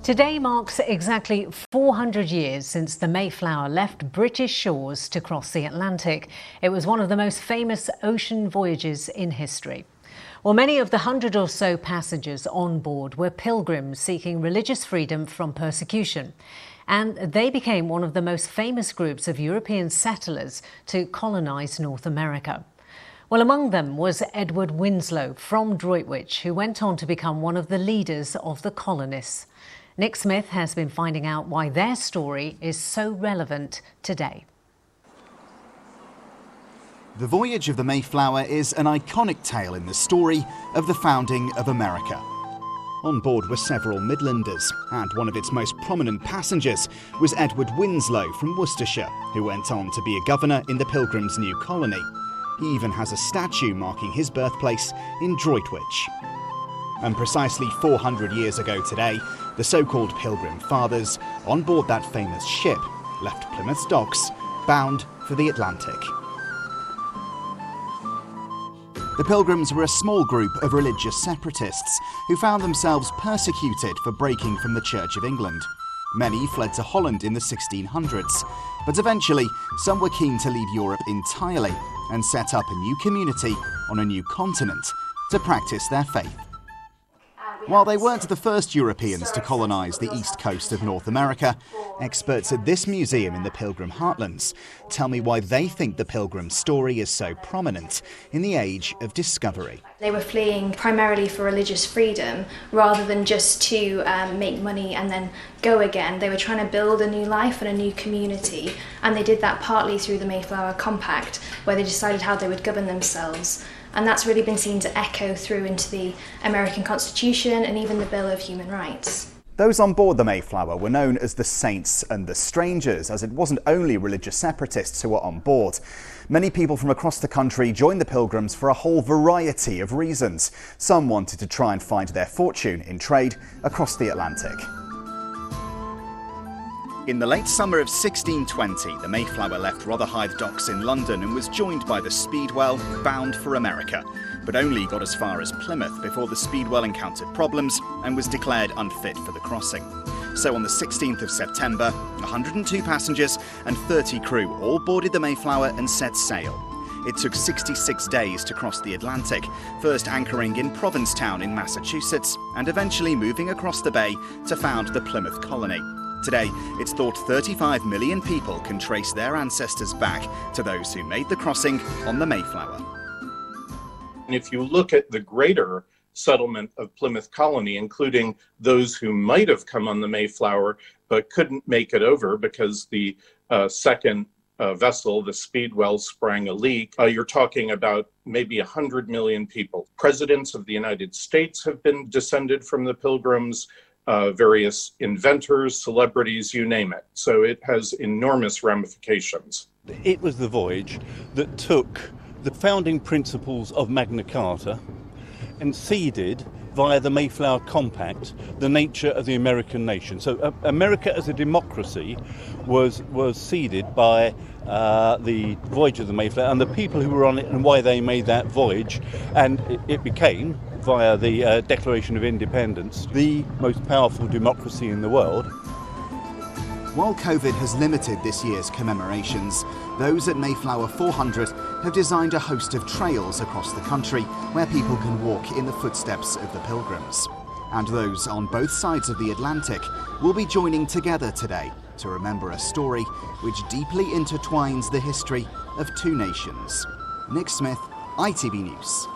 Today marks exactly 400 years since the Mayflower left British shores to cross the Atlantic. It was one of the most famous ocean voyages in history. Well, many of the 100 or so passengers on board were pilgrims seeking religious freedom from persecution. And they became one of the most famous groups of European settlers to colonise North America. Well, among them was Edward Winslow from Droitwich, who went on to become one of the leaders of the colonists. Nick Smith has been finding out why their story is so relevant today. The voyage of the Mayflower is an iconic tale in the story of the founding of America. On board were several Midlanders, and one of its most prominent passengers was Edward Winslow from Worcestershire, who went on to be a governor in the Pilgrims' new colony. He even has a statue marking his birthplace in Droitwich. And precisely 400 years ago today, the so-called Pilgrim Fathers, on board that famous ship, left Plymouth's docks, bound for the Atlantic. The Pilgrims were a small group of religious separatists who found themselves persecuted for breaking from the Church of England. Many fled to Holland in the 1600s, but eventually some were keen to leave Europe entirely and set up a new community on a new continent to practice their faith. While they weren't the first Europeans to colonise the east coast of North America, experts at this museum in the Pilgrim Heartlands tell me why they think the Pilgrim story is so prominent in the age of discovery. They were fleeing primarily for religious freedom rather than just to make money and then go again. They were trying to build a new life and a new community, and they did that partly through the Mayflower Compact, where they decided how they would govern themselves. And that's really been seen to echo through into the American Constitution and even the Bill of Human Rights. Those on board the Mayflower were known as the Saints and the Strangers, as it wasn't only religious separatists who were on board. Many people from across the country joined the Pilgrims for a whole variety of reasons. Some wanted to try and find their fortune in trade across the Atlantic. In the late summer of 1620, the Mayflower left Rotherhithe docks in London and was joined by the Speedwell, bound for America, but only got as far as Plymouth before the Speedwell encountered problems and was declared unfit for the crossing. So on the 16th of September, 102 passengers and 30 crew all boarded the Mayflower and set sail. It took 66 days to cross the Atlantic, first anchoring in Provincetown in Massachusetts and eventually moving across the bay to found the Plymouth colony. Today, it's thought 35 million people can trace their ancestors back to those who made the crossing on the Mayflower. And if you look at the greater settlement of Plymouth Colony, including those who might have come on the Mayflower but couldn't make it over because the second vessel, the Speedwell, sprang a leak, you're talking about maybe 100 million people. Presidents of the United States have been descended from the Pilgrims. Various inventors, celebrities, you name it. So it has enormous ramifications. It was the voyage that took the founding principles of Magna Carta and seeded via the Mayflower Compact the nature of the American nation. So America as a democracy was seeded by the voyage of the Mayflower and the people who were on it and why they made that voyage, and it became, via the Declaration of Independence, the most powerful democracy in the world. While COVID has limited this year's commemorations, those at Mayflower 400 have designed a host of trails across the country where people can walk in the footsteps of the Pilgrims. And those on both sides of the Atlantic will be joining together today to remember a story which deeply intertwines the history of two nations. Nick Smith, ITV News.